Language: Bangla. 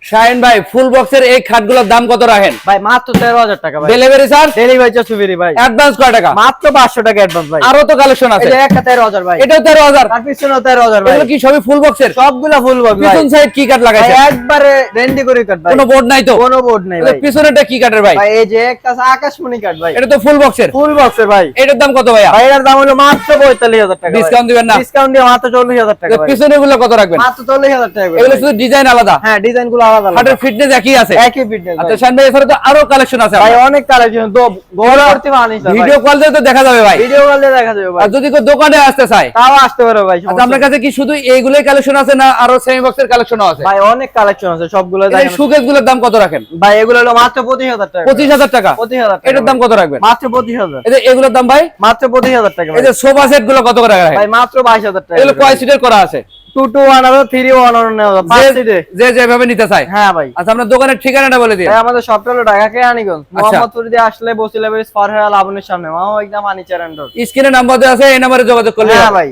শাহিন ভাই ফুল বক্সের এই খাটগুলোর দাম কত রাখেন? ভাই মাত্র 13,000 টাকা ভাই। Delivery charge? Delivery charge free ভাই। অ্যাডভান্স কয় টাকা? মাত্র 500 টাকা অ্যাডভান্স ভাই। আরো তো কালেকশন আছে। এই যে একটা 13,000 ভাই। এটাও 13,000। তার পিছনেও 13,000 ভাই। এগুলো কি সবই ফুল বক্সের? সবগুলা ফুল বক্স ভাই। পিছন সাইড কি কাট লাগাইছে? ভাই একবারে রেন্ডি করে কাট ভাই। কোনো বোর্ড নাই তো? কোনো বোর্ড নাই ভাই। পিছনেরটা কি কাটের ভাই? ভাই এই যে একটা আকাশমণি কাট ভাই। এটা তো ফুল বক্সের। ফুল বক্সের ভাই। এটার দাম কত ভাইয়া? ভাই এর দাম হলো মাত্র 45,000 টাকা। ডিসকাউন্ট দিবেন না? ডিসকাউন্ট দিয়ে মাত্র 40,000 টাকা ভাই। পিছনের গুলো কত রাখবেন? মাত্র 40,000 টাকা। এগুলো শুধু ডিজাইন আলাদা? হ্যাঁ ডিজাইন গুলো আলাদা আলাদা। খাটের ফিটনেস একই আছে? একই ফিটনেস আচ্ছা ভাই। শাহিন ভাই এছাড়া তো আরো কালেকশন আছে ভাই আপনার? অনেক কালেকশন তো গোলা করতে মানিস না ভাই। ভিডিও কল দিয়ে তো দেখা যাবে ভাই। ভিডিও কল দিয়ে দেখা যাবে ভাই। আর যদি কেউ দোকানে আসতে চায় তাও আসতে পারো ভাই। আচ্ছা আপনার কাছে কি শুধু এইগুলোই কালেকশন আছে না আরো সেমি বক্সের কালেকশনও আছে? ভাই অনেক কালেকশন আছে সবগুলো এই দেখেন। সুকেস গুলোর দাম কত রাখেন? ভাই এগুলো হলো মাত্র 25,000 টাকা। 25,000 টাকা। 25,000 টাকা। এটার দাম কত রাখবেন? মাত্র 25,000। এই যে এগুলোর দাম ভাই? মাত্র 25,000 টাকা এই ভাই। যে সোফা সেট গুলো কত করে রাখেন? ভাই মাত্র 22,000 টাকা। এগুলো কয় সিটের করা আছে? 2 to 1 আর 3 1 আর 5 সিটে। যে যেভাবে নিতে চায়। হ্যাঁ ভাই। আচ্ছা আপনার দোকানের ঠিকানাটা বলে দিন। ভাই আমাদের শপটা হলো ঢাকা কেরানীগঞ্জ। মোহাম্মদপুর দিয়ে আসলে বসিলা ব্রিজ ফরহাদ লাবণীর সামনে। মামা একদম ফার্নিচার এন্ড ডোর। স্ক্রিনে নাম্বার দেওয়া আছে, এই নম্বরে যোগাযোগ করলে হ্যাঁ হবে। ভাই।